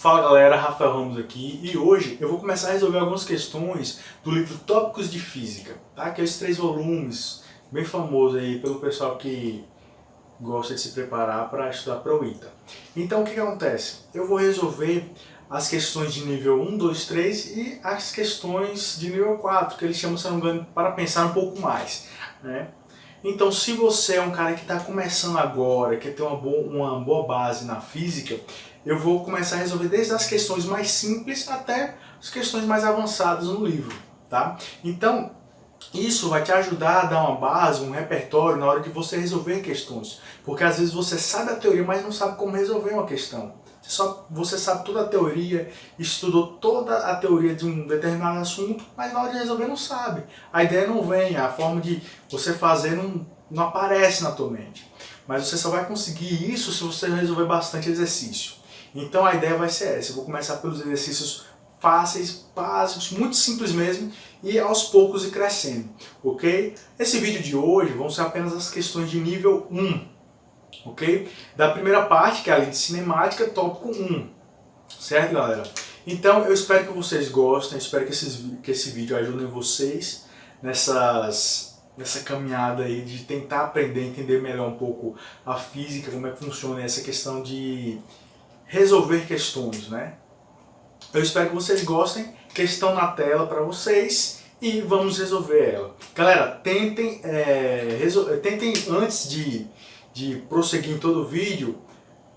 Fala galera, Rafael Ramos aqui e hoje eu vou começar a resolver algumas questões do livro Tópicos de Física, tá? Que é esses 3 volumes, bem famoso aí pelo pessoal que gosta de se preparar para estudar para o ITA. Então o que acontece? Eu vou resolver as questões de nível 1, 2, 3 e as questões de nível 4, que eles chamam, se não me engano, para pensar um pouco mais, né? Então, se você é um cara que está começando agora, quer ter uma boa base na física, eu vou começar a resolver desde as questões mais simples até as questões mais avançadas no livro, tá? Então, isso vai te ajudar a dar uma base, um repertório na hora de você resolver questões. Porque às vezes você sabe a teoria, mas não sabe como resolver uma questão. Você sabe toda a teoria, estudou toda a teoria de um determinado assunto, mas na hora de resolver não sabe. A ideia não vem, a forma de você fazer não aparece na tua mente. Mas você só vai conseguir isso se você resolver bastante exercício. Então a ideia vai ser essa. Eu vou começar pelos exercícios fáceis, básicos, muito simples mesmo, e aos poucos ir crescendo, ok? Esse vídeo de hoje vão ser apenas as questões de nível 1. Ok? Da primeira parte, que é a lei de cinemática, tópico 1. Certo, galera? Então, eu espero que vocês gostem, espero que esse vídeo ajude vocês nessa caminhada aí de tentar aprender, entender melhor um pouco a física, como é que funciona essa questão de resolver questões, né? Eu espero que vocês gostem, questão na tela para vocês e vamos resolver ela. Galera, tentem antes de prosseguir em todo o vídeo,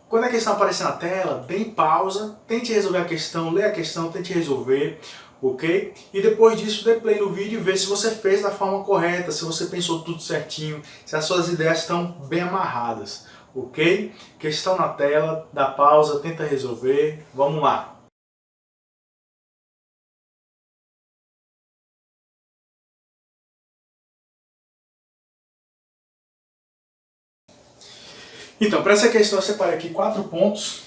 quando a questão aparecer na tela, deem pausa, tente resolver a questão, lê a questão, tente resolver, ok? E depois disso, dê play no vídeo e vê se você fez da forma correta, se você pensou tudo certinho, se as suas ideias estão bem amarradas, ok? Questão na tela, dá pausa, tenta resolver, vamos lá! Então, para essa questão eu separei aqui 4 pontos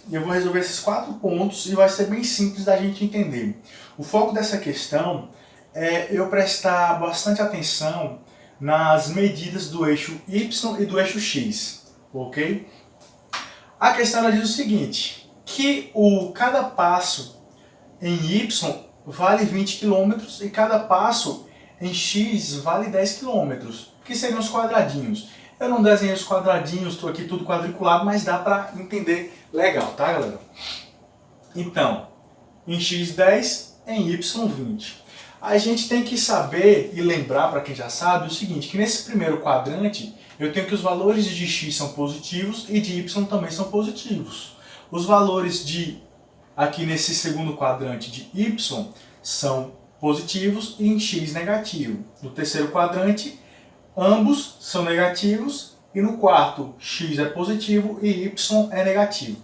e eu vou resolver esses 4 pontos e vai ser bem simples da gente entender. O foco dessa questão é eu prestar bastante atenção nas medidas do eixo Y e do eixo X, ok? A questão ela diz o seguinte, que cada passo em Y vale 20 km e cada passo em X vale 10 km, que seriam os quadradinhos. Eu não desenhei os quadradinhos, estou aqui tudo quadriculado, mas dá para entender legal, tá galera? Então, em x 10, em y 20. A gente tem que saber e lembrar, para quem já sabe, o seguinte, que nesse primeiro quadrante, eu tenho que os valores de x são positivos e de y também são positivos. Os valores aqui nesse segundo quadrante de y são positivos e em x negativo. No terceiro quadrante, ambos são negativos e no quarto x é positivo e y é negativo.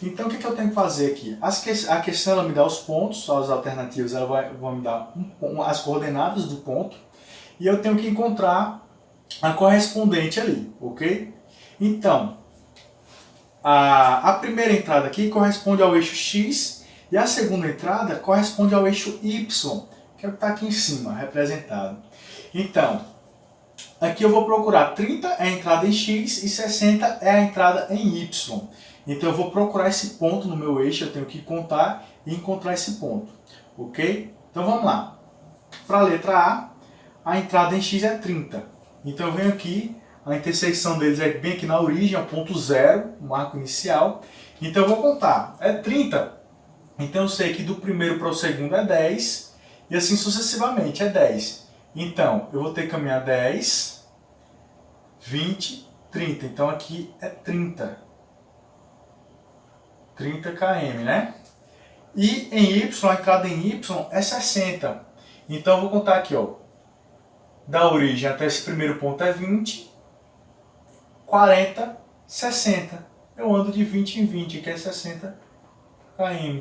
Então o que eu tenho que fazer aqui? A questão ela me dá os pontos, as alternativas ela vai me dar as coordenadas do ponto e eu tenho que encontrar a correspondente ali, ok? Então, a primeira entrada aqui corresponde ao eixo x e a segunda entrada corresponde ao eixo y, que é o que está aqui em cima, representado. Então, aqui eu vou procurar 30 é a entrada em x e 60 é a entrada em y. Então eu vou procurar esse ponto no meu eixo, eu tenho que contar e encontrar esse ponto. Ok? Então vamos lá. Para a letra a entrada em x é 30. Então eu venho aqui, a intersecção deles é bem aqui na origem, é o ponto 0, o marco inicial. Então eu vou contar. É 30. Então eu sei que do primeiro para o segundo é 10 e assim sucessivamente é 10. Então eu vou ter que caminhar 10, 20, 30. Então aqui é 30. 30 km, né? E em Y, a entrada em Y é 60. Então eu vou contar aqui, ó. Da origem até esse primeiro ponto é 20, 40, 60. Eu ando de 20 em 20, que é 60 km.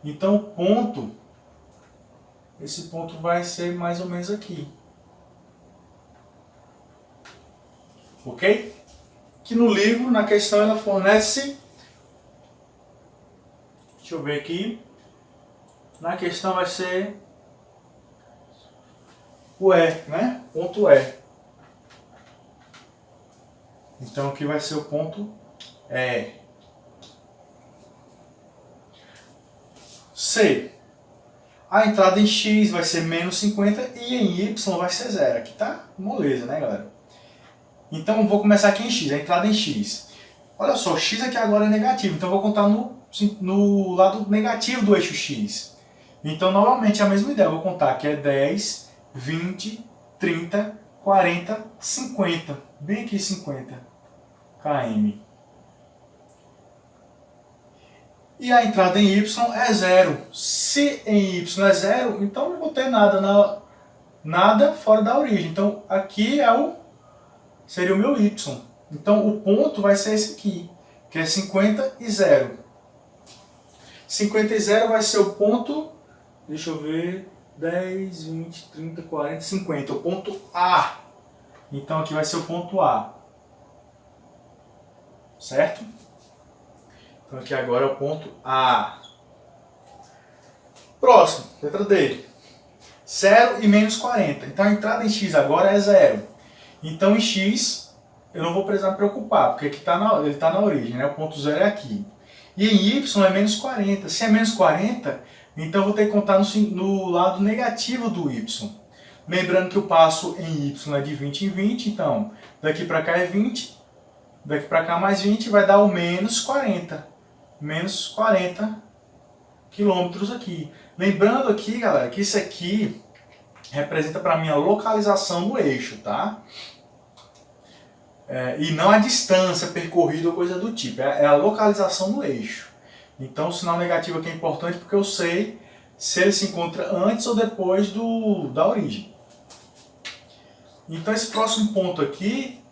Então o ponto, esse ponto vai ser mais ou menos aqui. Ok? Que no livro, na questão, ela fornece... Deixa eu ver aqui. Na questão vai ser o E, né? Ponto E. Então aqui vai ser o ponto E. C. A entrada em x vai ser menos 50 e em y vai ser 0. Aqui tá moleza, né, galera? Então, vou começar aqui em x, a entrada em x. Olha só, x aqui agora é negativo, então eu vou contar no lado negativo do eixo x. Então, novamente, a mesma ideia, eu vou contar que é 10, 20, 30, 40, 50. Bem aqui 50 km. E a entrada em y é 0. Se em y é 0, então não vou ter nada fora da origem. Então aqui seria o meu y. Então o ponto vai ser esse aqui, que é 50 e 0. 50 e 0 vai ser o ponto, deixa eu ver, 10, 20, 30, 40, 50. O ponto A. Então aqui vai ser o ponto A. Certo? Então aqui agora é o ponto A. Próximo, letra D. 0 e menos 40. Então a entrada em x agora é 0. Então em x eu não vou precisar me preocupar, porque aqui ele está na origem, né? O ponto 0 é aqui. E em y é menos 40. Se é menos 40, então eu vou ter que contar no lado negativo do y. Lembrando que o passo em y é de 20 em 20, então daqui para cá é 20, daqui para cá mais 20 vai dar o menos 40. Menos 40 quilômetros aqui. Lembrando aqui, galera, que isso aqui representa para mim a localização do eixo, tá? E não a distância percorrida ou coisa do tipo, é a localização do eixo. Então o sinal negativo aqui é importante porque eu sei se ele se encontra antes ou depois da origem. Então esse próximo ponto aqui,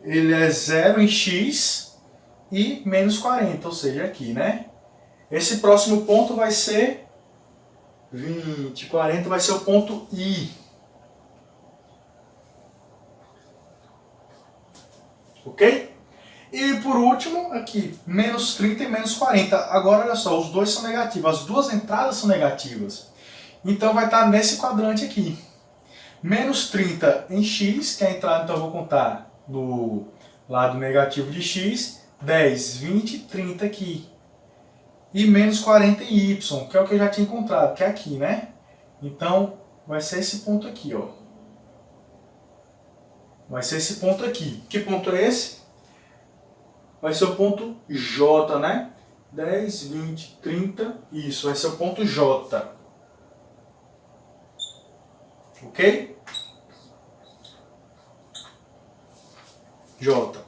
ele é 0 em x e menos 40, ou seja, aqui, né? Esse próximo ponto vai ser 20, 40 vai ser o ponto I. Ok? E por último, aqui, menos 30 e menos 40. Agora, olha só, os dois são negativos, as duas entradas são negativas. Então vai estar nesse quadrante aqui. Menos 30 em x, que é a entrada, então eu vou contar do lado negativo de x, 10, 20, 30 aqui. E menos 40 em y, que é o que eu já tinha encontrado, que é aqui, né? Então, vai ser esse ponto aqui, ó. Vai ser esse ponto aqui. Que ponto é esse? Vai ser o ponto J, né? 10, 20, 30, isso, vai ser o ponto J. Ok? J.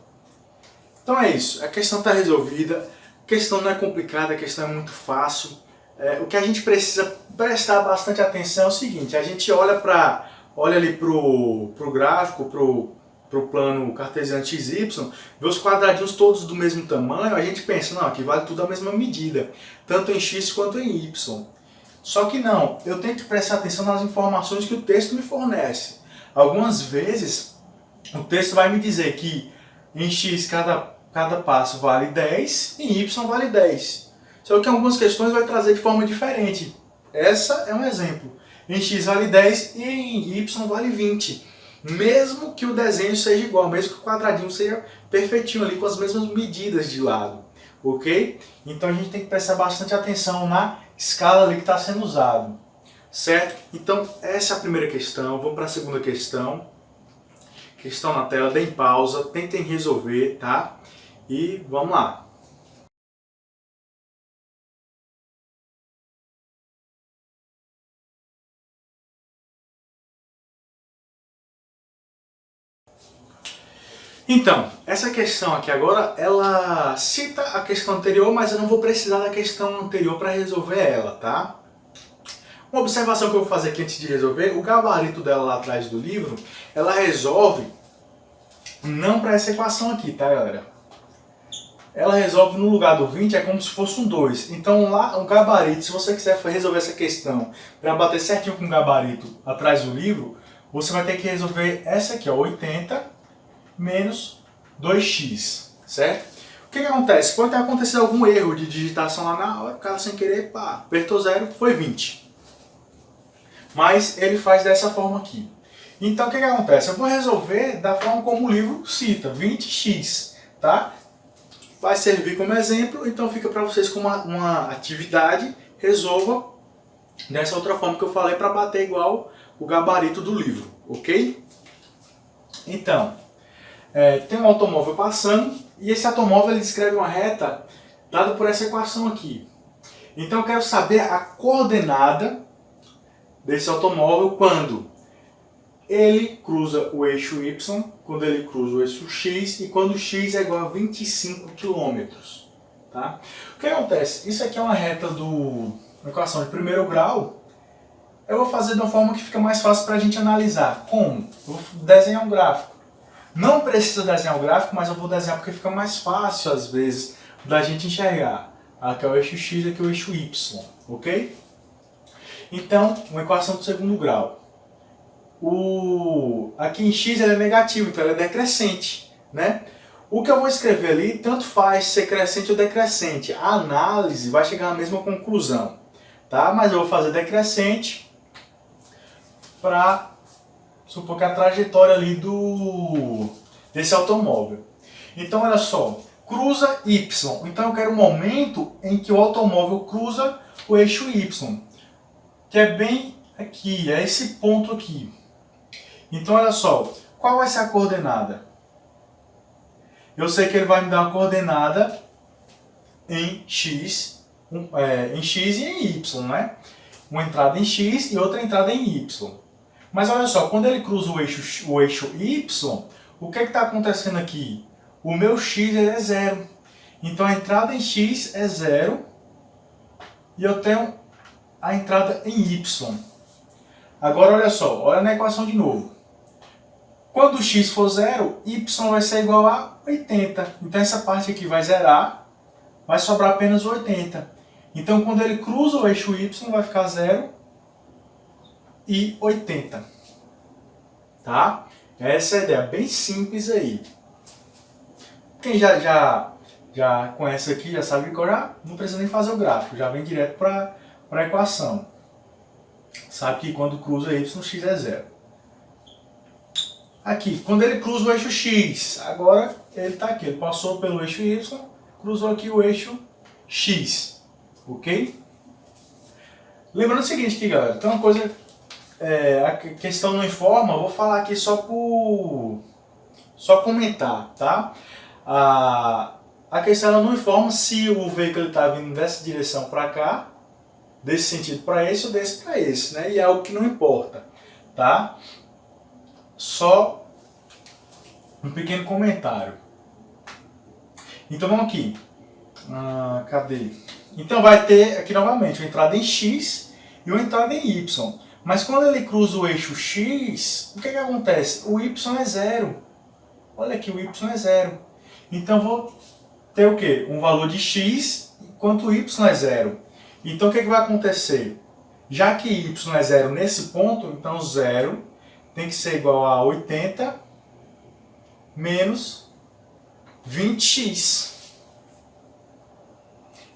Então é isso, a questão está resolvida, a questão não é complicada, a questão é muito fácil. O que a gente precisa prestar bastante atenção é o seguinte, a gente olha ali pro gráfico, pro plano cartesiano XY, vê os quadradinhos todos do mesmo tamanho, a gente pensa, não, aqui vale tudo a mesma medida, tanto em X quanto em Y. Só que não, eu tenho que prestar atenção nas informações que o texto me fornece. Algumas vezes, o texto vai me dizer que em X cada passo vale 10, em Y vale 10. Só que em algumas questões vai trazer de forma diferente. Essa é um exemplo. Em X vale 10 e em Y vale 20. Mesmo que o desenho seja igual, mesmo que o quadradinho seja perfeitinho ali com as mesmas medidas de lado. Ok? Então a gente tem que prestar bastante atenção na escala ali que está sendo usado. Certo? Então essa é a primeira questão. Vamos para a segunda questão. Questão na tela, deem pausa, tentem resolver, tá? E vamos lá. Então, essa questão aqui agora, ela cita a questão anterior, mas eu não vou precisar da questão anterior para resolver ela, tá? Uma observação que eu vou fazer aqui antes de resolver, o gabarito dela lá atrás do livro, ela resolve não para essa equação aqui, tá, galera? Ela resolve no lugar do 20, é como se fosse um 2. Então lá, um gabarito, se você quiser resolver essa questão para bater certinho com o gabarito atrás do livro, você vai ter que resolver essa aqui, ó, 80 menos 2x, certo? O que acontece? Pode ter acontecido algum erro de digitação lá na hora, o cara sem querer, pá, apertou 0, foi 20. Mas ele faz dessa forma aqui. Então o que acontece? Eu vou resolver da forma como o livro cita, 20x, tá? Vai servir como exemplo, então fica para vocês como uma atividade resolva dessa outra forma que eu falei para bater igual o gabarito do livro, ok? Então, tem um automóvel passando e esse automóvel ele descreve uma reta dada por essa equação aqui. Então eu quero saber a coordenada desse automóvel quando ele cruza o eixo Y, quando ele cruza o eixo X e quando x é igual a 25 km. Tá? O que acontece? Isso aqui é uma reta uma equação de primeiro grau. Eu vou fazer de uma forma que fica mais fácil para a gente analisar. Como? Eu vou desenhar um gráfico. Não precisa desenhar o gráfico, mas eu vou desenhar porque fica mais fácil às vezes da gente enxergar. Aqui é o eixo X, aqui é o eixo Y, ok? Então, uma equação do segundo grau. Aqui em X ela é negativo, então ela é decrescente, né? O que eu vou escrever ali, tanto faz ser crescente ou decrescente. A análise vai chegar à mesma conclusão, tá? Mas eu vou fazer decrescente para supor que a trajetória ali desse automóvel. Então, olha só, cruza Y. Então eu quero o momento em que o automóvel cruza o eixo Y, que é bem aqui, é esse ponto aqui. Então, olha só, qual vai ser a coordenada? Eu sei que ele vai me dar uma coordenada em X, em X e em Y, né? Uma entrada em X e outra entrada em Y. Mas olha só, quando ele cruza o eixo Y, o que está acontecendo aqui? O meu X ele é zero. Então a entrada em X é zero e eu tenho a entrada em Y. Agora olha só, olha na equação de novo. Quando x for zero, y vai ser igual a 80. Então essa parte aqui vai zerar, vai sobrar apenas 80. Então quando ele cruza o eixo y, vai ficar 0 e 80. Tá? Essa é a ideia, bem simples aí. Quem já conhece aqui, já sabe que eu já não precisa nem fazer o gráfico, já vem direto para a equação. Sabe que quando cruza y, x é 0. Aqui, quando ele cruza o eixo X, agora ele está aqui, ele passou pelo eixo Y, cruzou aqui o eixo X, ok? Lembrando o seguinte aqui, galera, tem uma coisa, a questão não informa, eu vou falar aqui só comentar, tá? A questão ela não informa se o veículo está vindo dessa direção para cá, desse sentido para esse ou desse para esse, né? E é algo que não importa, tá? Só um pequeno comentário. Então vamos aqui. Cadê? Então vai ter aqui novamente uma entrada em X e uma entrada em Y. Mas quando ele cruza o eixo X, o que acontece? O Y é zero. Olha aqui, o Y é zero. Então vou ter o quê? Um valor de X enquanto o Y é zero. Então o que vai acontecer? Já que Y é zero nesse ponto, então zero tem que ser igual a 80 menos 20x.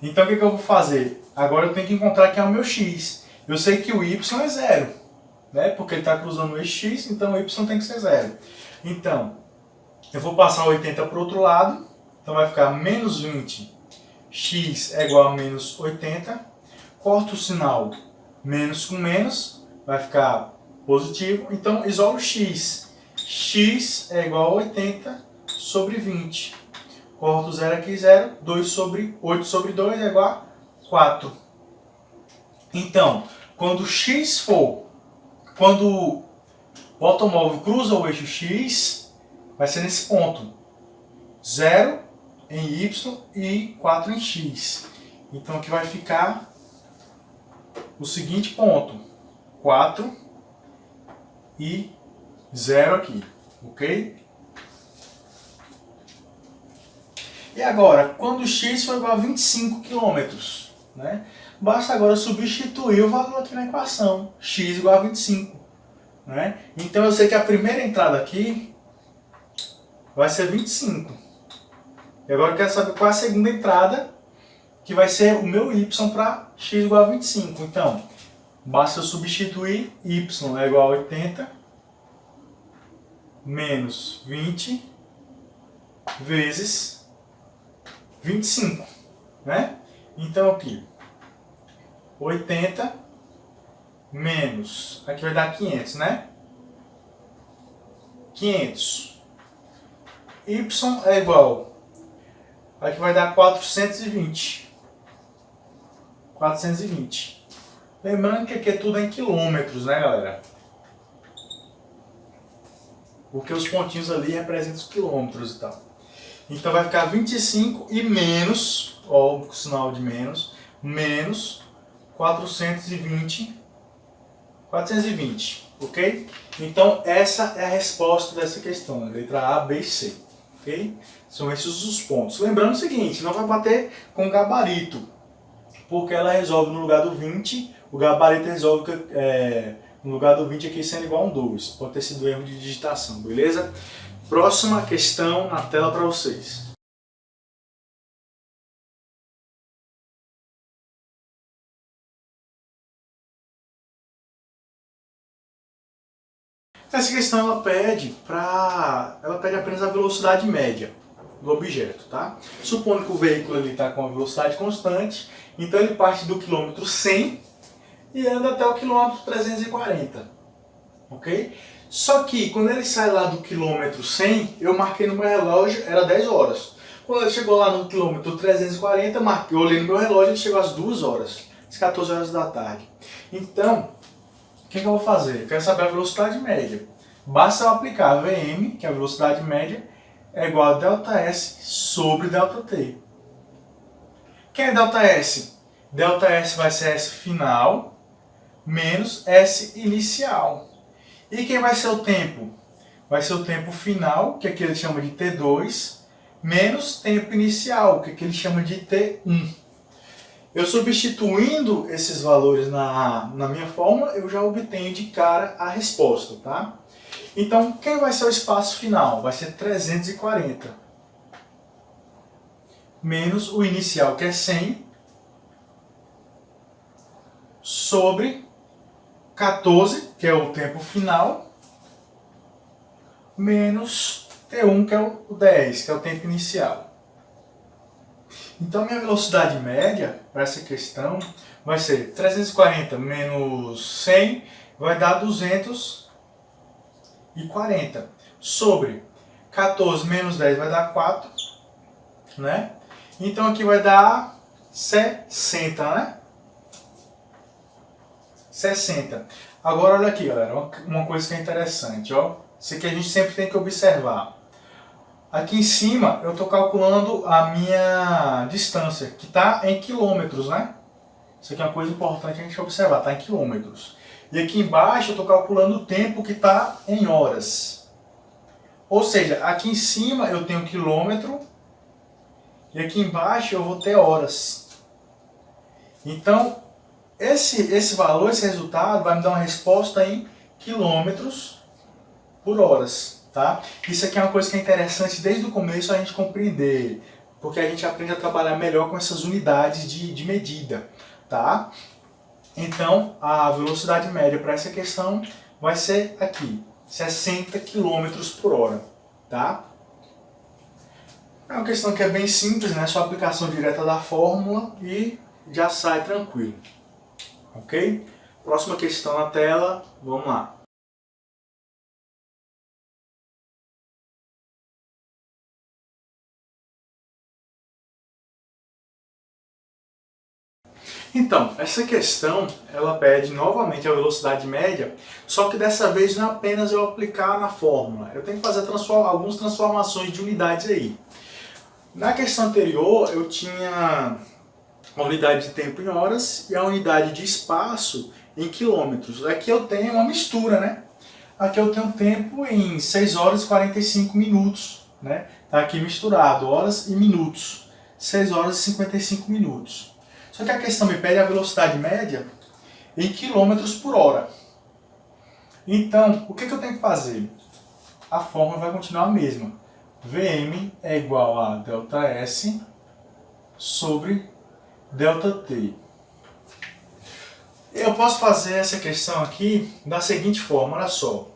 Então o que eu vou fazer? Agora eu tenho que encontrar quem é o meu x. Eu sei que o y é zero, né? Porque ele está cruzando o eixo x, então o y tem que ser zero. Então, eu vou passar 80 para o outro lado, então vai ficar menos 20, x é igual a menos 80. Corto o sinal menos com menos, vai ficar positivo, então isolo x. X é igual a 80 sobre 20. Corto 0 aqui, 0. 8 sobre 2 é igual a 4. Então, quando quando o automóvel cruza o eixo X, vai ser nesse ponto. 0 em Y e 4 em X. Então aqui vai ficar o seguinte ponto. 4 e 0 aqui, ok? E agora, quando x for igual a 25 km, né? Basta agora substituir o valor aqui na equação, x igual a 25. Né? Então eu sei que a primeira entrada aqui vai ser 25. E agora eu quero saber qual é a segunda entrada, que vai ser o meu y para x igual a 25. Então, basta eu substituir y é igual a 80 menos 20 vezes 25, né? Então aqui, 80 menos, aqui vai dar 500, né? 500. Y é igual, aqui vai dar 420. 420. Lembrando que aqui é tudo em quilômetros, né, galera? Porque os pontinhos ali representam os quilômetros e tal. Então vai ficar 25 e menos, ó, o sinal de menos, menos 420, ok? Então essa é a resposta dessa questão, letra A, B e C, ok? São esses os pontos. Lembrando o seguinte, não vai bater com gabarito, porque ela resolve no lugar do 20, o gabarito resolve no lugar do 20 aqui sendo igual a um 2. Pode ter sido erro de digitação, beleza? Próxima questão na tela para vocês. Essa questão ela pede apenas a velocidade média do objeto, tá? Supondo que o veículo está com a velocidade constante, então ele parte do quilômetro 100 e anda até o quilômetro 340, ok? Só que quando ele sai lá do quilômetro 100, eu marquei no meu relógio, era 10 horas. Quando ele chegou lá no quilômetro 340, eu olhei no meu relógio, ele chegou às 2 horas, às 14 horas da tarde. Então, o que eu vou fazer? Eu quero saber a velocidade média. Basta eu aplicar Vm, que é a velocidade média, é igual a ΔS sobre ΔT. Quem é ΔS? ΔS vai ser S final menos S inicial. E quem vai ser o tempo? Vai ser o tempo final, que aqui ele chama de T2, menos tempo inicial, que aqui ele chama de T1. Eu substituindo esses valores na minha fórmula, eu já obtenho de cara a resposta, tá? Então, quem vai ser o espaço final? Vai ser 340. Menos o inicial, que é 100, sobre 14, que é o tempo final, menos T1, que é o 10, que é o tempo inicial. Então, minha velocidade média para essa questão vai ser 340 menos 100, vai dar 240. Sobre 14 menos 10 vai dar 4, né? Então, aqui vai dar 60, né? 60. Agora, olha aqui, galera, uma coisa que é interessante, ó. Isso aqui a gente sempre tem que observar. Aqui em cima eu estou calculando a minha distância, que está em quilômetros, né? Isso aqui é uma coisa importante a gente observar, está em quilômetros. E aqui embaixo eu estou calculando o tempo que está em horas. Ou seja, aqui em cima eu tenho quilômetro e aqui embaixo eu vou ter horas. Então, esse valor, esse resultado vai me dar uma resposta em quilômetros por horas. Tá? Isso aqui é uma coisa que é interessante desde o começo a gente compreender, porque a gente aprende a trabalhar melhor com essas unidades de medida. Tá? Então, a velocidade média para essa questão vai ser aqui, 60 km por hora. Tá? É uma questão que é bem simples, né? Só aplicação direta da fórmula e já sai tranquilo. Ok? Próxima questão na tela, vamos lá. Então, essa questão, ela pede novamente a velocidade média, só que dessa vez não é apenas eu aplicar na fórmula, eu tenho que fazer algumas transformações de unidades aí. Na questão anterior, eu tinha a unidade de tempo em horas e a unidade de espaço em quilômetros. Aqui eu tenho uma mistura, né? Aqui eu tenho tempo em 6 horas e 45 minutos, né? Tá aqui misturado, horas e minutos. 6 horas e 55 minutos. Só que a questão me pede a velocidade média em quilômetros por hora. Então, o que eu tenho que fazer? A fórmula vai continuar a mesma. Vm é igual a ΔS sobre ΔT. Eu posso fazer essa questão aqui da seguinte forma, olha só.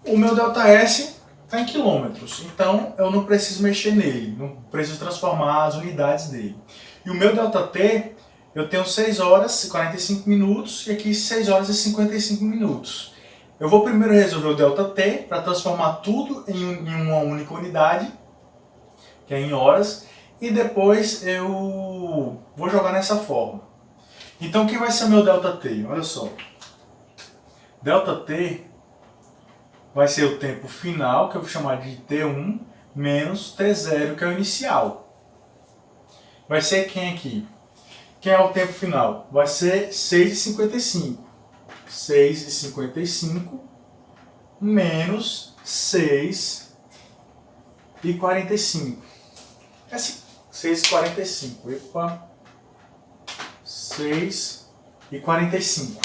O meu ΔS está em quilômetros, então eu não preciso mexer nele, não preciso transformar as unidades dele. E o meu ΔT eu tenho 6 horas e 45 minutos e aqui 6 horas e 55 minutos. Eu vou primeiro resolver o ΔT para transformar tudo em uma única unidade, que é em horas, e depois eu vou jogar nessa forma. Então, o que vai ser o meu ΔT? Olha só. ΔT vai ser o tempo final, que eu vou chamar de T1, menos T0, que é o inicial. Vai ser quem aqui? Quem é o tempo final? Vai ser 6h55. 6h55 menos 6h45. É assim, 6h45. Epa. 6h45.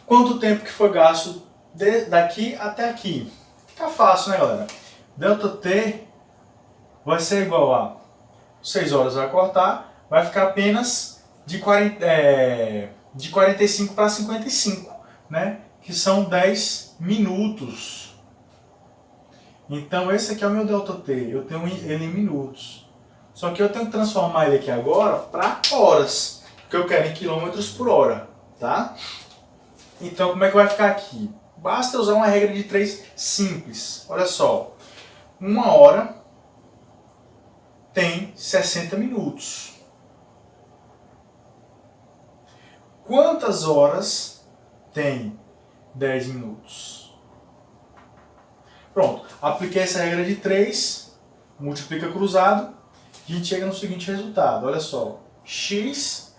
Quanto tempo que foi gasto daqui até aqui? Tá fácil, né, galera? ΔT vai ser igual a 6 horas vai cortar, vai ficar apenas de 45 para 55, né? Que são 10 minutos. Então esse aqui é o meu ΔT, eu tenho ele em minutos. Só que eu tenho que transformar ele aqui agora para horas, porque eu quero em quilômetros por hora, tá? Então como é que vai ficar aqui? Basta usar uma regra de 3 simples. Olha só, 1 hora tem 60 minutos. Quantas horas tem 10 minutos? Pronto, apliquei essa regra de 3, multiplica cruzado, a gente chega no seguinte resultado. Olha só, x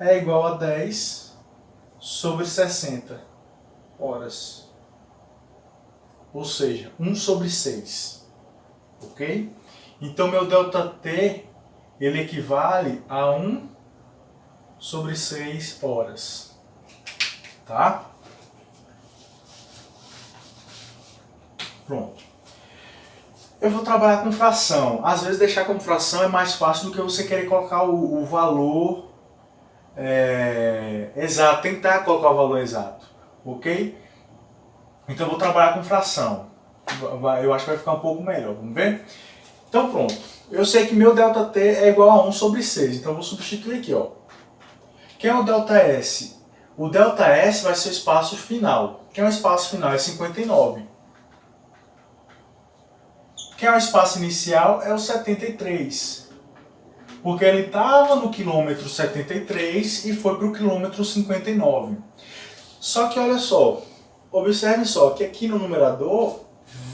é igual a 10 sobre 60 horas. Ou seja, 1 sobre 6. Ok? Então, meu ΔT, ele equivale a 1 sobre 6 horas. Tá? Pronto. Eu vou trabalhar com fração. Às vezes, deixar como fração é mais fácil do que você querer colocar o valor exato. Tentar colocar o valor exato. Ok? Então, eu vou trabalhar com fração. Eu acho que vai ficar um pouco melhor. Vamos ver? Então pronto, eu sei que meu ΔT é igual a 1 sobre 6, então eu vou substituir aqui, ó. Quem é o ΔS? O ΔS vai ser o espaço final. Quem é o espaço final? É 59. Quem é o espaço inicial? É o 73. Porque ele estava no quilômetro 73 e foi para o quilômetro 59. Só que olha só, observe só que aqui no numerador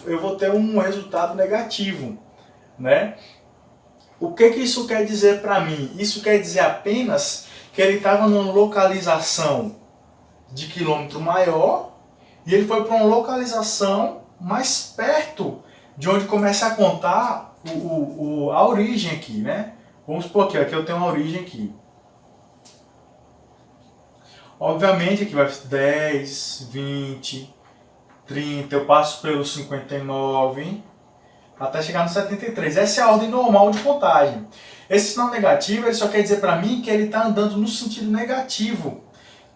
eu vou ter um resultado negativo. Né? O que isso quer dizer para mim? Isso quer dizer apenas que ele estava numa localização de quilômetro maior e ele foi para uma localização mais perto de onde começa a contar a origem aqui, né? Vamos supor que aqui eu tenho uma origem aqui. Obviamente aqui vai 10, 20, 30, eu passo pelo 59 até chegar no 73. Essa é a ordem normal de contagem. Esse sinal negativo ele só quer dizer para mim que ele está andando no sentido negativo.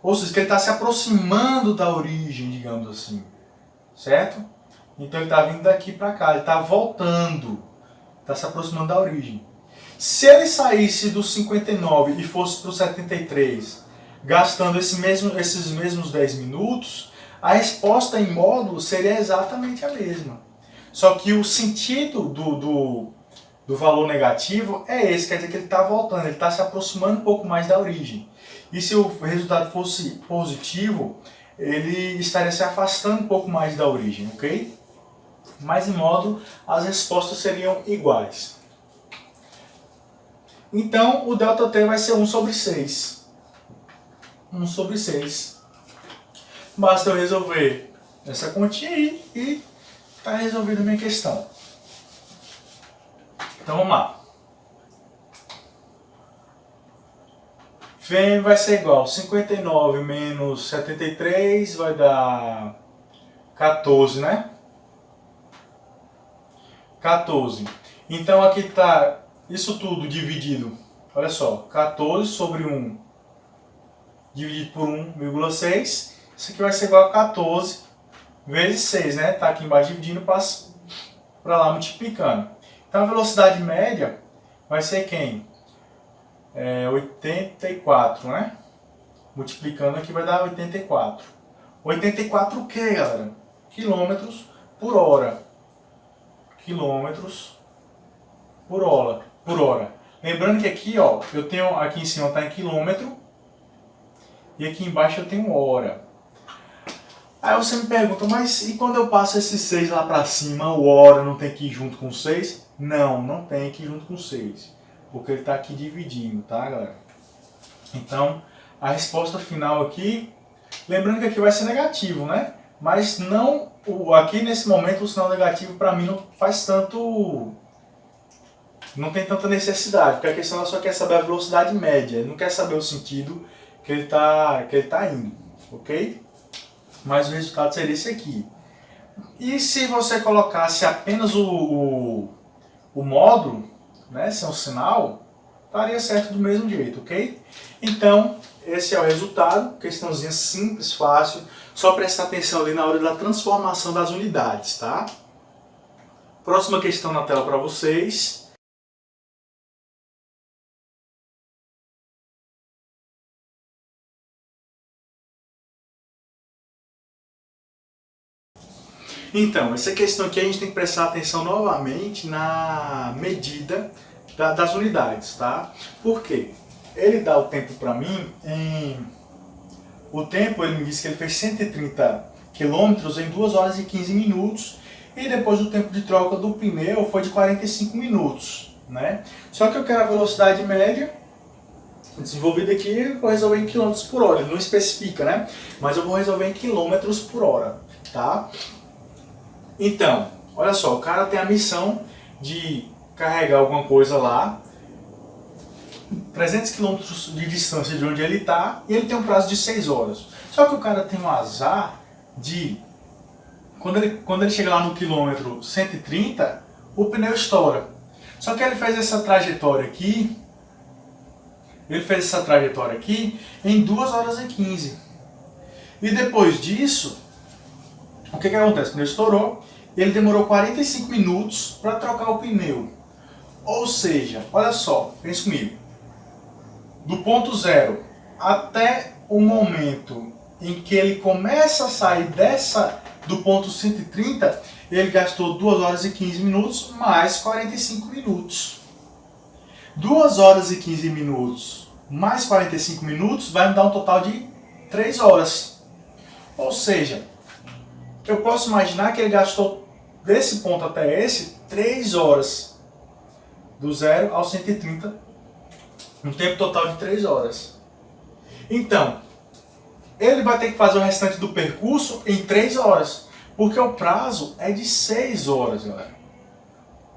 Ou seja, que ele está se aproximando da origem, digamos assim. Certo? Então ele está vindo daqui para cá, ele está voltando. Está se aproximando da origem. Se ele saísse do 59 e fosse para o 73, gastando esses mesmos 10 minutos, a resposta em módulo seria exatamente a mesma. Só que o sentido do valor negativo é esse, quer dizer que ele está voltando, ele está se aproximando um pouco mais da origem. E se o resultado fosse positivo, ele estaria se afastando um pouco mais da origem, ok? Mas em módulo, as respostas seriam iguais. Então, o ΔT vai ser 1 sobre 6. 1 sobre 6. Basta eu resolver essa continha aí e está resolvida a minha questão. Então vamos lá. VM vai ser igual a 59 menos 73 vai dar 14, né? 14. Então aqui está isso tudo dividido. Olha só, 14 sobre 1 dividido por 1,6. Isso aqui vai ser igual a 14 vezes 6, né? Tá aqui embaixo dividindo, passa para lá multiplicando. Então a velocidade média vai ser quem? 84, né? Multiplicando aqui vai dar 84. 84 o que, galera? Quilômetros por hora. Quilômetros por hora. Lembrando que aqui, ó, eu tenho aqui em cima está em quilômetro e aqui embaixo eu tenho hora. Aí você me pergunta, mas e quando eu passo esses 6 lá para cima, o hora não tem que ir junto com 6? Não, não tem que ir junto com 6, porque ele está aqui dividindo, tá, galera? Então, a resposta final aqui, lembrando que aqui vai ser negativo, né? Mas não, aqui nesse momento o sinal negativo para mim não faz tanto, não tem tanta necessidade, porque a questão ela só quer saber a velocidade média, ele não quer saber o sentido que ele tá indo, ok? Mas o resultado seria esse aqui. E se você colocasse apenas o módulo, né, sem o sinal, estaria certo do mesmo jeito, ok? Então, esse é o resultado, questãozinha simples, fácil, só prestar atenção ali na hora da transformação das unidades, tá? Próxima questão na tela para vocês. Então, essa questão aqui a gente tem que prestar atenção novamente na medida das unidades, tá? Por quê? Ele dá o tempo para mim O tempo, ele me disse que ele fez 130 km em 2 horas e 15 minutos e depois o tempo de troca do pneu foi de 45 minutos, né? Só que eu quero a velocidade média desenvolvida aqui, eu vou resolver em km por hora, ele não especifica, né? Mas eu vou resolver em km por hora, tá? Então, olha só, o cara tem a missão de carregar alguma coisa lá, 300 km de distância de onde ele está, e ele tem um prazo de 6 horas. Só que o cara tem um azar de, quando ele chega lá no quilômetro 130, o pneu estoura. Só que ele fez essa trajetória aqui, em 2 horas e 15. E depois disso, o que acontece? O pneu estourou, ele demorou 45 minutos para trocar o pneu. Ou seja, olha só, pense comigo. Do ponto zero até o momento em que ele começa a sair do ponto 130, ele gastou 2 horas e 15 minutos mais 45 minutos. 2 horas e 15 minutos mais 45 minutos vai me dar um total de 3 horas. Ou seja, eu posso imaginar que ele gastou desse ponto até esse 3 horas. Do 0 ao 130, um tempo total de 3 horas. Então, ele vai ter que fazer o restante do percurso em 3 horas, porque o prazo é de 6 horas, galera.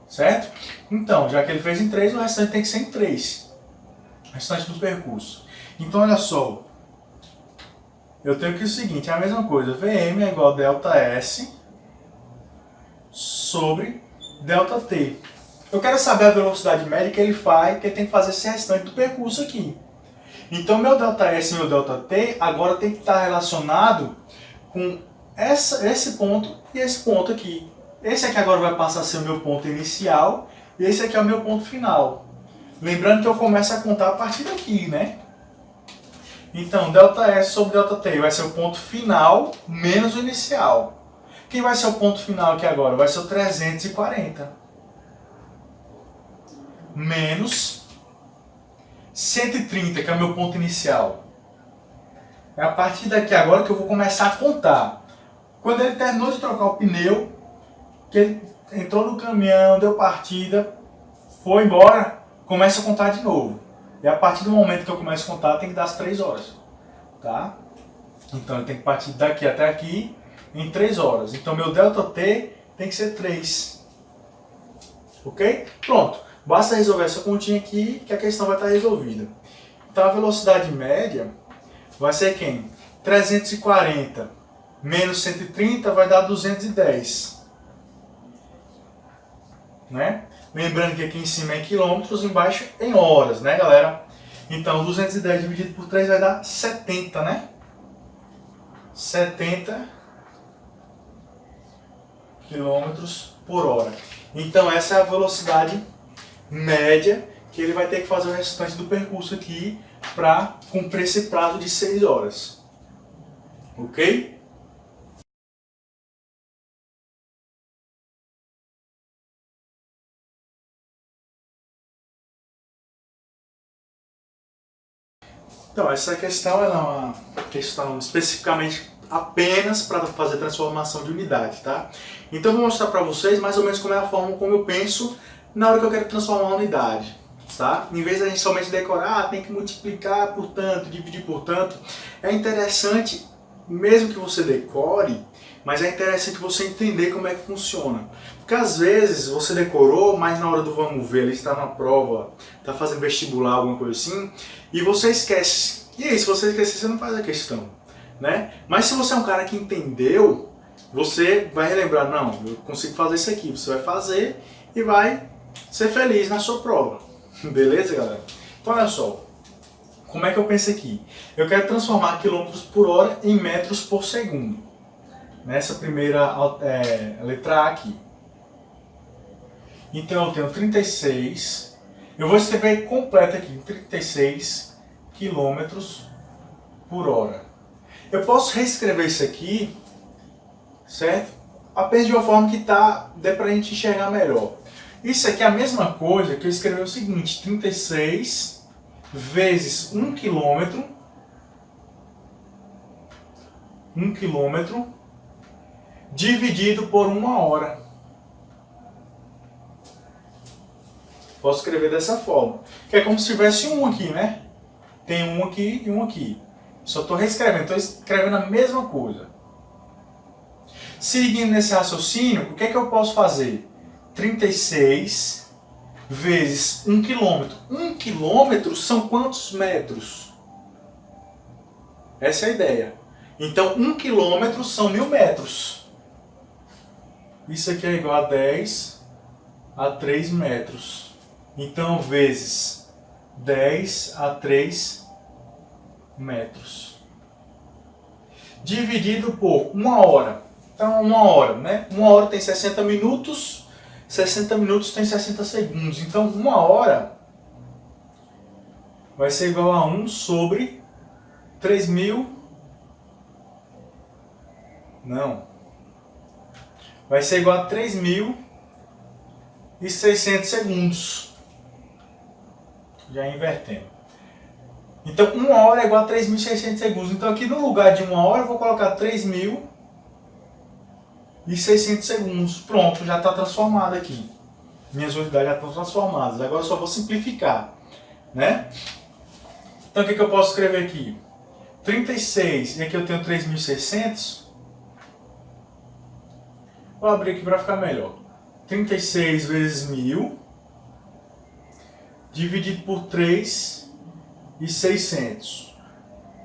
Certo? Então, já que ele fez em 3, o restante tem que ser em 3. O restante do percurso. Então, olha só. Eu tenho que o seguinte, é a mesma coisa. Vm é igual a ΔS sobre ΔT. Eu quero saber a velocidade média que ele faz, que ele tem que fazer esse restante do percurso aqui. Então, meu ΔS e meu ΔT agora tem que estar relacionado com esse ponto e esse ponto aqui. Esse aqui agora vai passar a ser o meu ponto inicial e esse aqui é o meu ponto final. Lembrando que eu começo a contar a partir daqui, né? Então, ΔS sobre ΔT vai ser o ponto final menos o inicial. Quem vai ser o ponto final aqui agora? Vai ser o 340. Menos 130, que é o meu ponto inicial. É a partir daqui agora que eu vou começar a contar. Quando ele terminou de trocar o pneu, que ele entrou no caminhão, deu partida, foi embora, começa a contar de novo. E a partir do momento que eu começo a contar, tem que dar as 3 horas. Tá? Então ele tem que partir daqui até aqui em 3 horas. Então meu ΔT tem que ser 3. Ok? Pronto. Basta resolver essa continha aqui que a questão vai estar resolvida. Então a velocidade média vai ser quem? 340 menos 130 vai dar 210. Né? Lembrando que aqui em cima é em quilômetros, embaixo em horas, né, galera? Então 210 dividido por 3 vai dar 70, né? 70 km por hora. Então essa é a velocidade média que ele vai ter que fazer o restante do percurso aqui para cumprir esse prazo de 6 horas. Ok? Então, essa questão ela é uma questão especificamente apenas para fazer transformação de unidade, tá? Então, eu vou mostrar para vocês mais ou menos como é a forma como eu penso na hora que eu quero transformar uma unidade, tá? Em vez de a gente somente decorar, tem que multiplicar por tanto, dividir por tanto, é interessante, mesmo que você decore, mas é interessante você entender como é que funciona. Porque às vezes você decorou, mas na hora do vamos ver, ele está na prova, está fazendo vestibular, alguma coisa assim, e você esquece. E aí, se você esquecer, você não faz a questão, né? Mas se você é um cara que entendeu, você vai relembrar, não, eu consigo fazer isso aqui. Você vai fazer e vai ser feliz na sua prova. Beleza, galera? Então olha só, como é que eu penso aqui? Eu quero transformar quilômetros por hora em metros por segundo. Nessa primeira letra A aqui. Então eu tenho 36, eu vou escrever completo aqui, 36 quilômetros por hora. Eu posso reescrever isso aqui, certo? Apenas de uma forma que dê pra gente enxergar melhor. Isso aqui é a mesma coisa que eu escrevi o seguinte, 36 vezes 1 quilômetro, dividido por 1 hora. Posso escrever dessa forma. Que é como se tivesse um aqui, né? Tem um aqui e um aqui. Só estou reescrevendo, estou escrevendo a mesma coisa. Seguindo nesse raciocínio, o que é que eu posso fazer? 36 vezes 1 quilômetro. 1 quilômetro são quantos metros? Essa é a ideia. Então, 1 quilômetro são 1000 metros. Isso aqui é igual a 10 a 3 metros. Então, vezes 10 a 3 metros. Dividido por 1 hora. Então, 1 hora, né? 1 hora tem 60 minutos. 60 minutos tem 60 segundos. Então, 1 hora vai ser igual a 1 sobre 3.000. Não. Vai ser igual a 3.600 segundos. Já invertendo. Então, 1 hora é igual a 3.600 segundos. Então, aqui no lugar de 1 hora, eu vou colocar 3.600 segundos. Pronto, já está transformado aqui. Minhas unidades já estão transformadas. Agora eu só vou simplificar, né? Então, o que eu posso escrever aqui? 36, e aqui eu tenho 3.600. Vou abrir aqui para ficar melhor. 36 vezes 1.000, dividido por 3.600.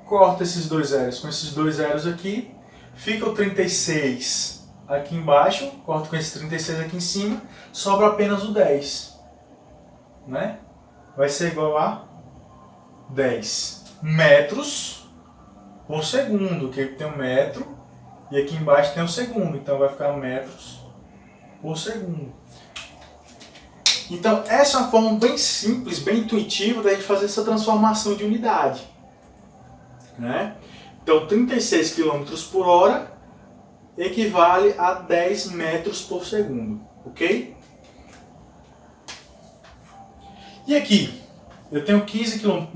Corta esses dois zeros com esses dois zeros aqui. Fica o 36 aqui embaixo. Corto com esse 36 aqui em cima. Sobra apenas o 10. Né? Vai ser igual a 10 metros por segundo. Que tem um metro. E aqui embaixo tem um segundo. Então vai ficar metros por segundo. Então, essa é uma forma bem simples, bem intuitiva da gente fazer essa transformação de unidade. Né? Então, 36 km por hora equivale a 10 metros por segundo. Ok? E aqui, eu tenho 15 km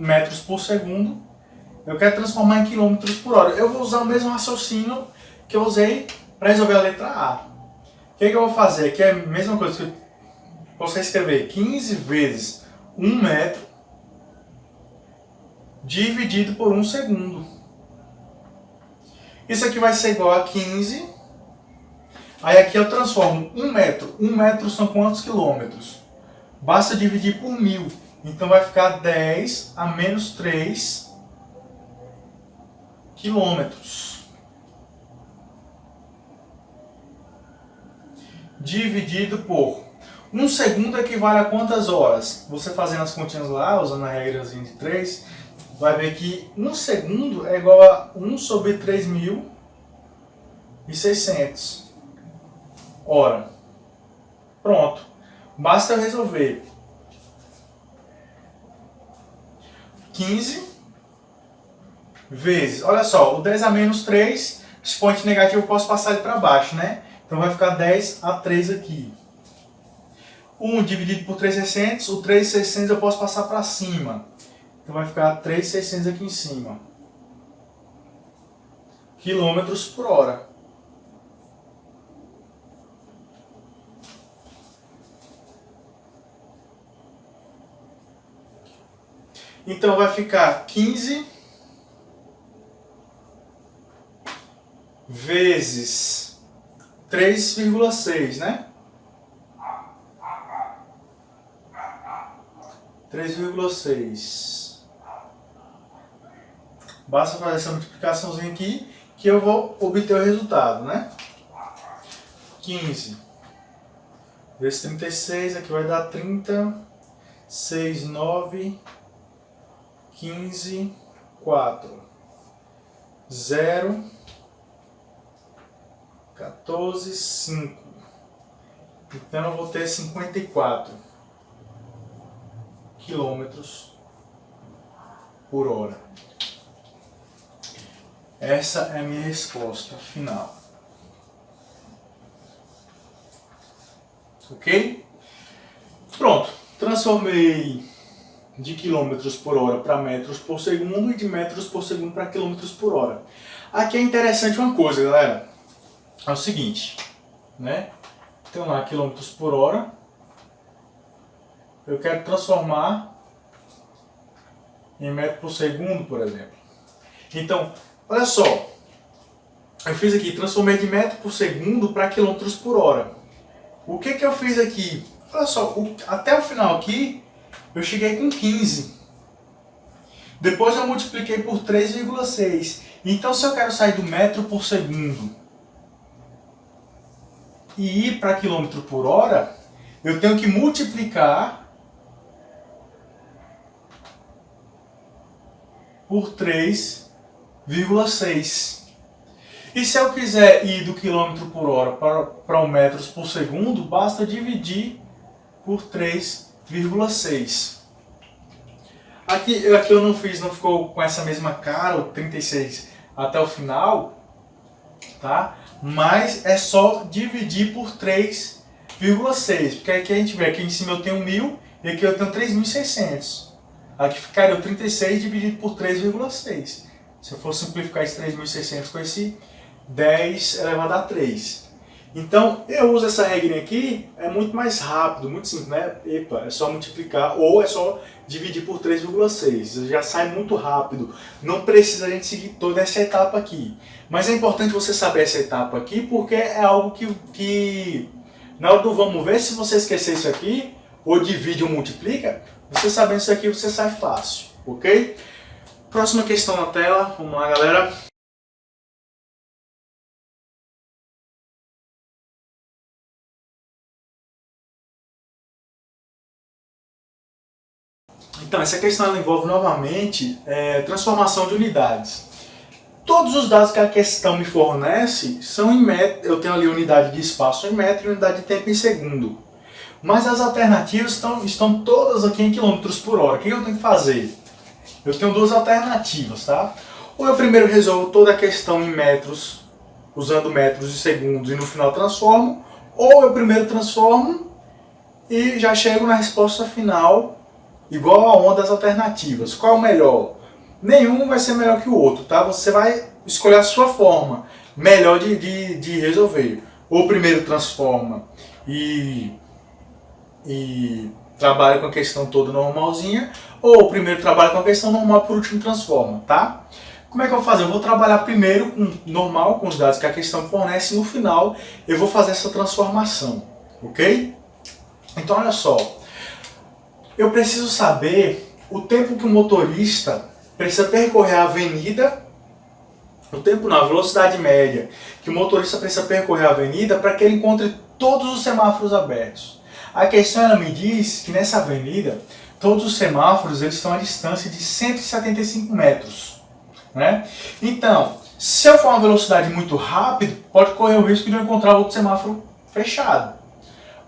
por segundo. Eu quero transformar em quilômetros por hora. Eu vou usar o mesmo raciocínio que eu usei para resolver a letra A. O que eu vou fazer? Aqui é a mesma coisa que eu posso escrever 15 vezes 1 metro dividido por 1 segundo. Isso aqui vai ser igual a 15. Aí aqui eu transformo 1 metro. 1 metro são quantos quilômetros? Basta dividir por 1000. Então vai ficar 10 a menos 3 quilômetros. Dividido por 1 segundo equivale a quantas horas? Você fazendo as continhas lá, usando a regrazinha de 3, vai ver que 1 segundo é igual a 1 sobre 3.600. Ora, pronto. Basta eu resolver 15 vezes, olha só, o 10 a menos 3, expoente negativo eu posso passar ele para baixo, né? Então vai ficar 10 a 3 aqui. 1 dividido por 3.600, o 3.600 eu posso passar para cima. Então vai ficar 3.600 aqui em cima. Quilômetros por hora. Então vai ficar 15 vezes 3,6, né? 3,6. Basta fazer essa multiplicaçãozinha aqui que eu vou obter o resultado, né? 15 vezes 36, aqui vai dar 30, 6, 9, 15, 4, 0, 14, 5. Então eu vou ter 54 quilômetros por hora. Essa é a minha resposta final. Ok? Pronto. Transformei de quilômetros por hora para metros por segundo e de metros por segundo para quilômetros por hora. Aqui é interessante uma coisa, galera. É o seguinte, né? Então lá, quilômetros por hora. Eu quero transformar em metro por segundo, por exemplo. Então, olha só. Eu fiz aqui, transformei de metro por segundo para quilômetros por hora. O que eu fiz aqui? Olha só, até o final aqui, eu cheguei com 15. Depois eu multipliquei por 3,6. Então, se eu quero sair do metro por segundo e ir para quilômetro por hora, eu tenho que multiplicar por 3,6. E se eu quiser ir do quilômetro por hora para o metros por segundo, basta dividir por 3,6. Aqui eu não fiz, não ficou com essa mesma cara, o 36 até o final, tá? Mas é só dividir por 3,6, porque aqui a gente vê, aqui em cima eu tenho 1.000 e aqui eu tenho 3.600. Aqui ficaria o 36 dividido por 3,6. Se eu for simplificar esse 3.600 com esse 10 elevado a 3. Então, eu uso essa regrinha aqui, é muito mais rápido, muito simples, né? Epa, é só multiplicar ou é só dividir por 3,6. Já sai muito rápido. Não precisa a gente seguir toda essa etapa aqui. Mas é importante você saber essa etapa aqui, porque é algo que na hora do vamos ver, se você esquecer isso aqui, ou divide ou multiplica, você sabendo isso aqui, você sai fácil, ok? Próxima questão na tela, vamos lá, galera. Então, essa questão ela envolve novamente transformação de unidades. Todos os dados que a questão me fornece são em metro, eu tenho ali unidade de espaço em metro e unidade de tempo em segundo. Mas as alternativas estão todas aqui em quilômetros por hora. O que eu tenho que fazer? Eu tenho duas alternativas, tá? Ou eu primeiro resolvo toda a questão em metros, usando metros e segundos, e no final transformo, ou eu primeiro transformo e já chego na resposta final igual a uma das alternativas. Qual é o melhor? Nenhum vai ser melhor que o outro, tá? Você vai escolher a sua forma melhor de resolver. Ou primeiro transforma e trabalha com a questão toda normalzinha, ou primeiro trabalha com a questão normal, por último transforma, tá? Como é que eu vou fazer? Eu vou trabalhar primeiro com normal, com os dados que a questão fornece, e no final eu vou fazer essa transformação, ok? Então olha só, eu preciso saber o tempo que o motorista precisa percorrer a avenida, o tempo na velocidade média que o motorista precisa percorrer a avenida para que ele encontre todos os semáforos abertos. A questão ela me diz que nessa avenida todos os semáforos eles estão a distância de 175 metros. Né? Então, se eu for uma velocidade muito rápida, pode correr o risco de eu encontrar outro semáforo fechado.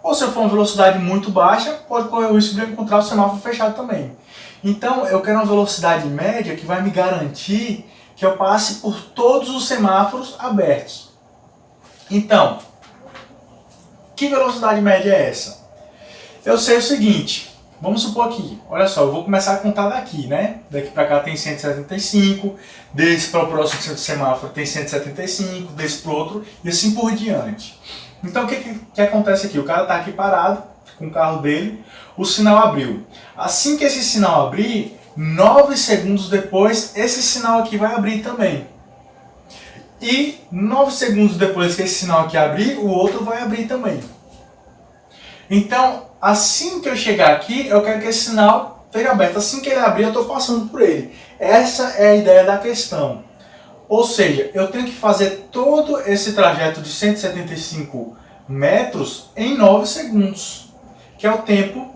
Ou se eu for uma velocidade muito baixa, pode correr o risco de eu encontrar o semáforo fechado também. Então eu quero uma velocidade média que vai me garantir que eu passe por todos os semáforos abertos. Então, que velocidade média é essa? Eu sei o seguinte, vamos supor aqui, olha só, eu vou começar a contar daqui, né? Daqui para cá tem 175, desse para o próximo semáforo tem 175, desse para o outro e assim por diante. Então o que acontece aqui? O cara está aqui parado com o carro dele, o sinal abriu. Assim que esse sinal abrir, 9 segundos depois, esse sinal aqui vai abrir também. E 9 segundos depois que esse sinal aqui abrir, o outro vai abrir também. Então, assim que eu chegar aqui, eu quero que esse sinal esteja aberto. Assim que ele abrir, eu estou passando por ele. Essa é a ideia da questão. Ou seja, eu tenho que fazer todo esse trajeto de 175 metros em 9 segundos. Que é o tempo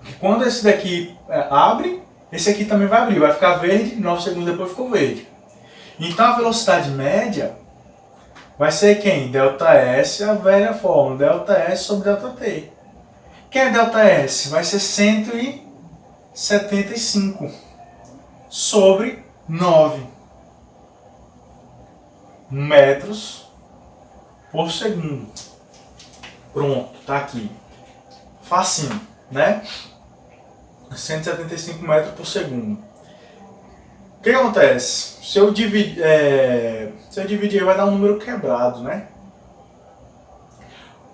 que quando esse daqui abre, esse aqui também vai abrir. Vai ficar verde, 9 segundos depois ficou verde. Então a velocidade média vai ser quem? ΔS, a velha fórmula, ΔS sobre ΔT. Quem é ΔS? Vai ser 175 sobre 9 metros por segundo. Pronto, tá aqui. Facinho, né? 175 metros por segundo. O que acontece? Se eu dividir, vai dar um número quebrado, né?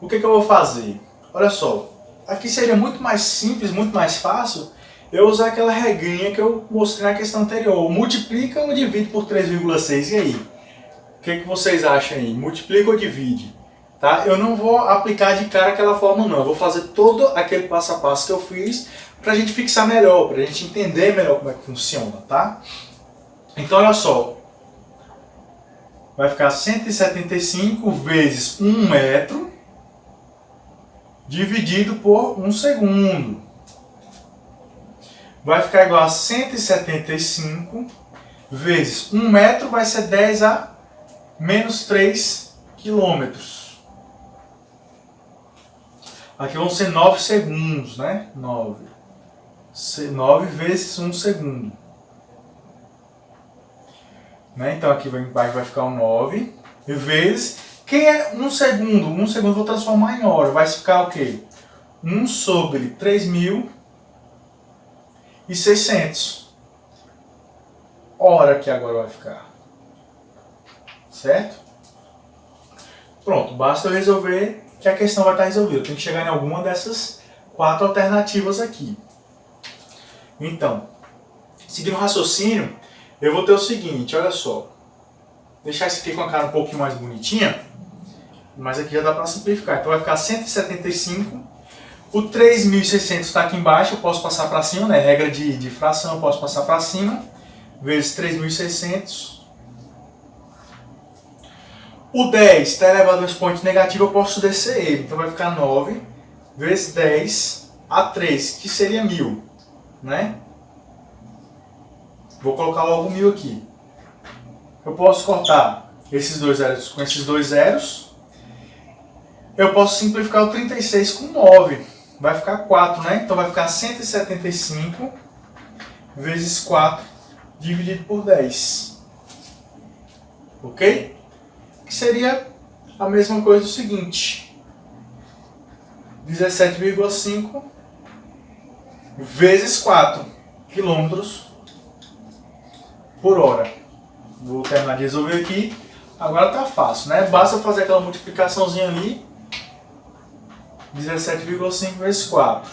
O que eu vou fazer? Olha só, aqui seria muito mais simples, muito mais fácil eu usar aquela regrinha que eu mostrei na questão anterior. Multiplica ou divide por 3,6, e aí? O que vocês acham aí? Multiplica ou divide? Tá? Eu não vou aplicar de cara aquela fórmula não, eu vou fazer todo aquele passo a passo que eu fiz pra gente fixar melhor, pra gente entender melhor como é que funciona, tá? Então olha só, vai ficar 175 vezes 1 metro dividido por 1 segundo. Vai ficar igual a 175 vezes 1 metro vai ser 10 a menos 3 quilômetros. Aqui vão ser 9 segundos, né? 9 vezes 1 segundo. Né? Então aqui vai ficar o 9 vezes... Quem é 1 segundo? 1 segundo eu vou transformar em hora. Vai ficar o quê? 1 sobre 3.600. Hora que agora vai ficar. Certo? Pronto, basta eu resolver que a questão vai estar resolvida. Eu tenho que chegar em alguma dessas 4 alternativas aqui. Então, seguindo o raciocínio, eu vou ter o seguinte, olha só. Deixar isso aqui com a cara um pouquinho mais bonitinha, mas aqui já dá para simplificar. Então vai ficar 175. O 3.600 está aqui embaixo, eu posso passar para cima, né? Regra de fração, eu posso passar para cima. Vezes 3.600. O 10 está elevado ao expoente negativo, eu posso descer ele. Então vai ficar 9 vezes 10 a 3, que seria 1.000. Né? Vou colocar logo 1.000 aqui. Eu posso cortar esses dois zeros com esses dois zeros. Eu posso simplificar o 36 com 9. Vai ficar 4, né? Então vai ficar 175 vezes 4 dividido por 10. Ok? Que seria a mesma coisa do seguinte. 17,5 vezes 4 quilômetros por hora. Vou terminar de resolver aqui. Agora tá fácil, né? Basta fazer aquela multiplicaçãozinha ali. 17,5 vezes 4.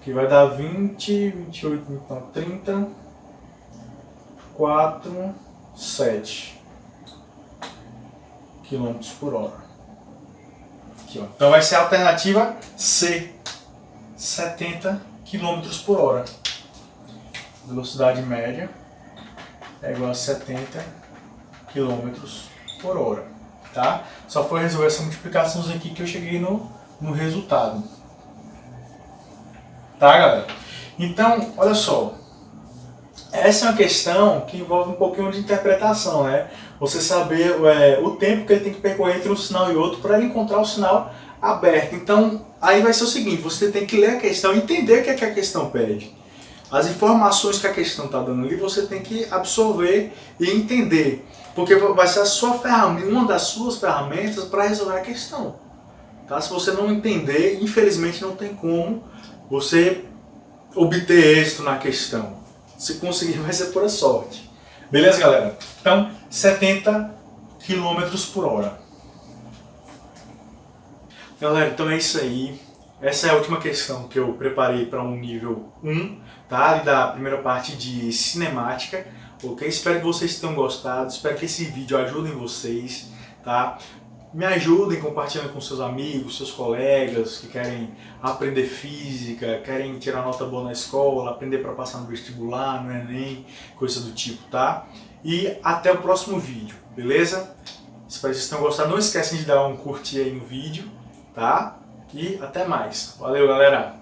Que vai dar 20, 28, então 30, 4, 7 km por hora. Aqui, ó. Então vai ser a alternativa C, 70 km por hora. Velocidade média é igual a 70 km por hora. Tá? Só foi resolver essa multiplicaçãozinha aqui que eu cheguei no resultado. Tá, galera? Então, olha só. Essa é uma questão que envolve um pouquinho de interpretação, né? Você saber o tempo que ele tem que percorrer entre um sinal e outro para ele encontrar o sinal aberto. Então, Aí vai ser o seguinte, você tem que ler a questão e entender o que é que a questão pede. As informações que a questão está dando ali, você tem que absorver e entender. Porque vai ser a sua ferramenta, uma das suas ferramentas para resolver a questão. Tá? Se você não entender, infelizmente não tem como você obter êxito na questão. Se conseguir, vai ser pura sorte. Beleza, galera? Então, 70 km/h. Galera, então é isso aí. Essa é a última questão que eu preparei para um nível 1, tá? E da primeira parte de cinemática, ok? Espero que vocês tenham gostado, espero que esse vídeo ajude vocês, tá? Me ajudem compartilhando com seus amigos, seus colegas que querem aprender física, querem tirar nota boa na escola, aprender para passar no vestibular, no Enem, coisa do tipo, tá? E até o próximo vídeo, beleza? Espero que vocês tenham gostado. Não esquecem de dar um curtir aí no vídeo, tá? E até mais. Valeu, galera!